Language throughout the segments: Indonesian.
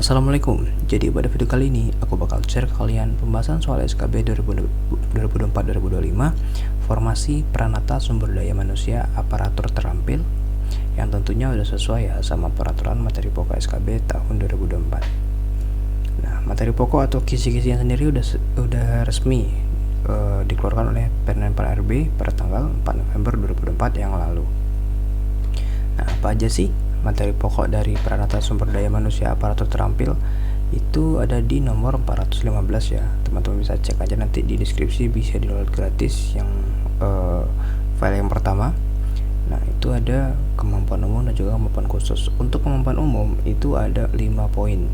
Assalamualaikum. Jadi pada video kali ini aku bakal share ke kalian pembahasan soal SKB 2024-2025 Formasi Pranata Sumber Daya Manusia Aparatur Terampil, yang tentunya udah sesuai ya sama peraturan materi pokok SKB tahun 2024. Nah, materi pokok atau kisi-kisinya sendiri udah resmi dikeluarkan oleh Permenpan RB pada tanggal 4 November 2024 yang lalu. Nah, apa aja sih materi pokok dari Pranata Sumber Daya Manusia Aparatur Terampil? Itu ada di nomor 415 ya. Teman-teman bisa cek aja nanti di deskripsi, bisa di-download gratis yang file yang pertama. Nah, itu ada kemampuan umum dan juga kemampuan khusus. Untuk kemampuan umum itu ada 5 poin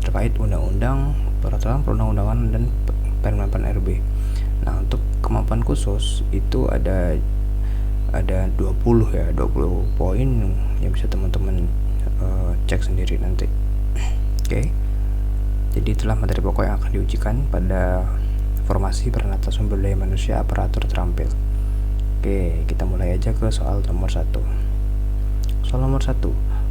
terkait undang-undang, peraturan perundang-undangan dan Permenpan RB. Nah, untuk kemampuan khusus itu ada 20 poin yang bisa teman-teman cek sendiri nanti. Oke. Jadi itulah materi pokok yang akan diujikan pada formasi Pranata Sumber Daya Manusia Aparatur Terampil. Oke, kita mulai aja ke soal nomor 1. Soal nomor 1.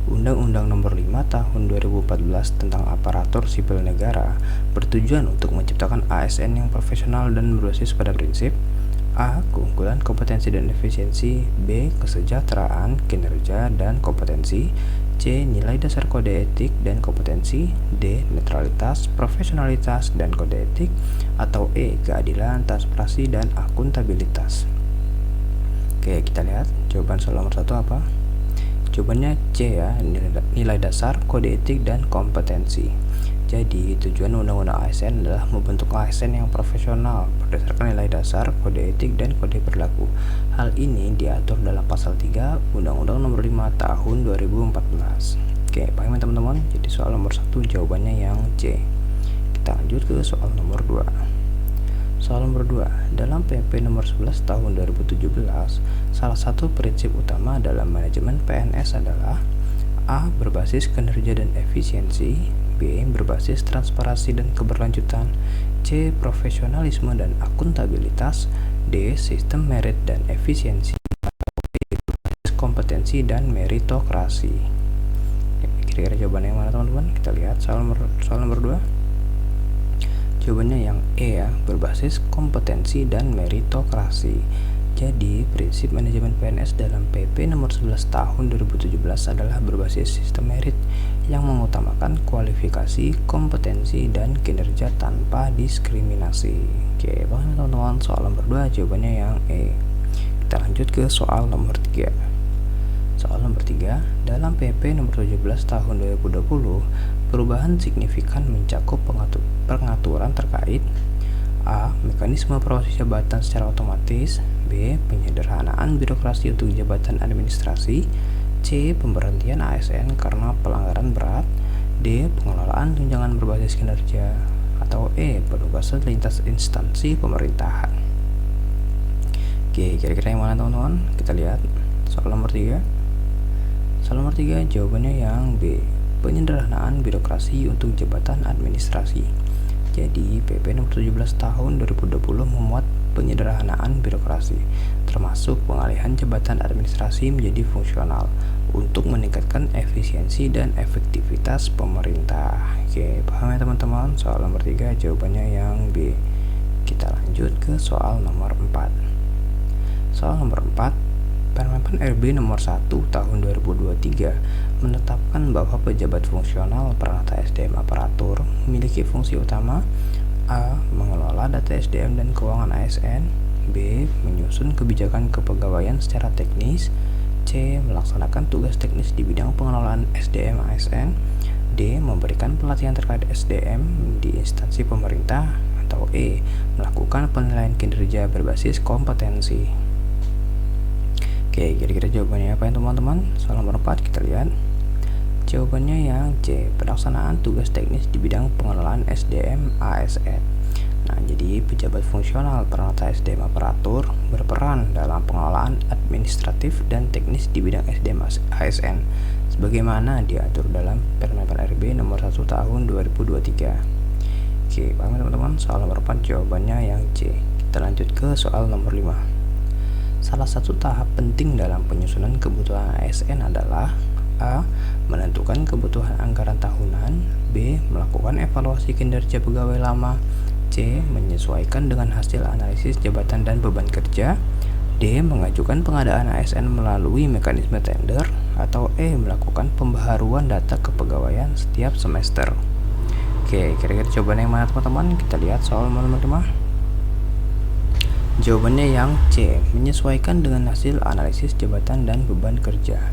Undang-Undang Nomor 5 Tahun 2014 tentang Aparatur Sipil Negara bertujuan untuk menciptakan ASN yang profesional dan berbasis pada prinsip A. Keunggulan, kompetensi, dan efisiensi. B. Kesejahteraan, kinerja, dan kompetensi. C. Nilai dasar kode etik dan kompetensi. D. Netralitas, profesionalitas, dan kode etik. Atau E. Keadilan, transparansi, dan akuntabilitas. Oke, kita lihat jawaban soal nomor 1 apa? Jawabannya C ya, nilai dasar, kode etik, dan kompetensi. Jadi, tujuan Undang-Undang ASN adalah membentuk ASN yang profesional berdasarkan nilai dasar, kode etik, dan kode perilaku. Hal ini diatur dalam pasal 3 Undang-Undang Nomor 5 Tahun 2014. Oke, paham ya teman-teman? Jadi soal nomor 1 jawabannya yang C. Kita lanjut ke soal nomor 2. Soal nomor 2, dalam PP nomor 11 tahun 2017, salah satu prinsip utama dalam manajemen PNS adalah A. Berbasis kinerja dan efisiensi. B. Berbasis transparansi dan keberlanjutan. C. Profesionalisme dan akuntabilitas. D. Sistem merit dan efisiensi. E. Berbasis kompetensi dan meritokrasi. Kira-kira jawabannya yang mana teman-teman? Kita lihat soal nomor 2. Jawabannya yang E ya, berbasis kompetensi dan meritokrasi. Jadi, prinsip manajemen PNS dalam PP nomor 11 tahun 2017 adalah berbasis sistem merit yang mengutamakan kualifikasi, kompetensi, dan kinerja tanpa diskriminasi. Oke, paham teman-teman? Soal nomor 2 jawabannya yang E. Kita lanjut ke soal nomor 3. Soal nomor 3, dalam PP nomor 17 tahun 2020, perubahan signifikan mencakup pengaturan terkait A. Mekanisme proses jabatan secara otomatis. B. Penyederhanaan birokrasi untuk jabatan administrasi. C. Pemberhentian ASN karena pelanggaran berat. D. Pengelolaan tunjangan berbasis kinerja. Atau E. Penugasan lintas instansi pemerintahan. Oke, kira-kira yang mana teman-teman? Kita lihat soal nomor 3. Soal nomor 3 jawabannya yang B. Penyederhanaan birokrasi untuk jabatan administrasi. Jadi, PP nomor 17 tahun 2020 memuat penyederhanaan birokrasi, termasuk pengalihan jabatan administrasi menjadi fungsional untuk meningkatkan efisiensi dan efektivitas pemerintah. Oke, paham ya teman-teman? Soal nomor 3 jawabannya yang B. Kita lanjut ke soal nomor 4. Soal nomor 4, Permenpan RB nomor 1 tahun 2023 menetapkan bahwa pejabat fungsional Pranata SDM aparatur memiliki fungsi utama A. Mengelola data SDM dan keuangan ASN. B. Menyusun kebijakan kepegawaian secara teknis. C. Melaksanakan tugas teknis di bidang pengelolaan SDM ASN. D. Memberikan pelatihan terkait SDM di instansi pemerintah. Atau E. Melakukan penilaian kinerja berbasis kompetensi. Oke, kira-kira jawabannya apa ya teman-teman? Soal nomor 4 kita lihat. Jawabannya yang C. Pelaksanaan tugas teknis di bidang pengelolaan SDM ASN. Nah, jadi pejabat fungsional Pranata SDM aparatur berperan dalam pengelolaan administratif dan teknis di bidang SDM ASN sebagaimana diatur dalam Permenpan RB nomor 1 tahun 2023. Oke, paham teman-teman? Soal nomor 4 jawabannya yang C. Kita lanjut ke soal nomor 5. Salah satu tahap penting dalam penyusunan kebutuhan ASN adalah A. Menentukan kebutuhan anggaran tahunan. B. B. Melakukan evaluasi kinerja pegawai lama. C. Menyesuaikan dengan hasil analisis jabatan dan beban kerja. D. Mengajukan pengadaan ASN melalui mekanisme tender. Atau E. Melakukan pembaharuan data kepegawaian setiap semester. Oke, kira-kira jawabannya yang mana teman-teman? Kita lihat soal nomor 5. Jawabannya yang C. Menyesuaikan dengan hasil analisis jabatan dan beban kerja.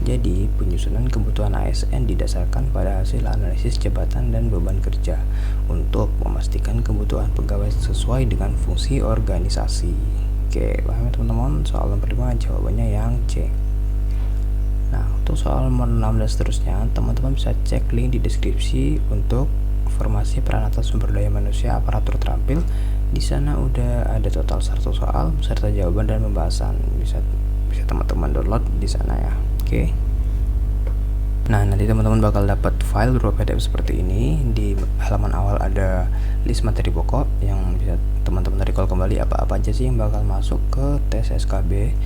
Jadi, penyusunan kebutuhan ASN didasarkan pada hasil analisis jabatan dan beban kerja untuk memastikan kebutuhan pegawai sesuai dengan fungsi organisasi. Oke, paham ya teman-teman? Soal nomor 5 jawabannya yang C. Nah, untuk soal nomor 6 dan seterusnya, teman-teman bisa cek link di deskripsi untuk formasi Pranata Sumber Daya Manusia Aparatur Terampil. Di sana udah ada total 100 soal serta jawaban dan pembahasan. Bisa teman-teman download di sana ya. Oke. Nah, nanti teman-teman bakal dapat file berupa PDF seperti ini. Di halaman awal ada list materi pokok yang bisa teman-teman recall kembali apa-apa aja sih yang bakal masuk ke tes SKB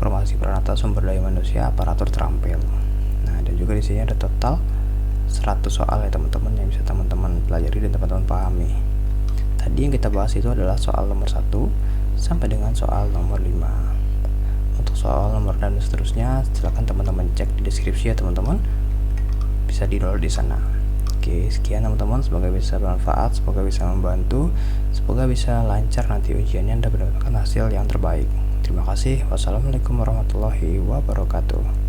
Formasi Pranata Sumber Daya Manusia Aparatur Terampil. Nah, dan juga di sini ada total 100 soal ya teman-teman yang bisa teman-teman pelajari dan teman-teman pahami. Tadi yang kita bahas itu adalah soal nomor 1 sampai dengan soal nomor 5. Untuk soal nomor dan seterusnya silakan teman-teman cek di deskripsi ya teman-teman, bisa di-download di sana. Oke, sekian teman-teman, semoga bisa bermanfaat, semoga bisa membantu, semoga bisa lancar nanti ujiannya dan mendapatkan hasil yang terbaik. Terima kasih. Wassalamualaikum warahmatullahi wabarakatuh.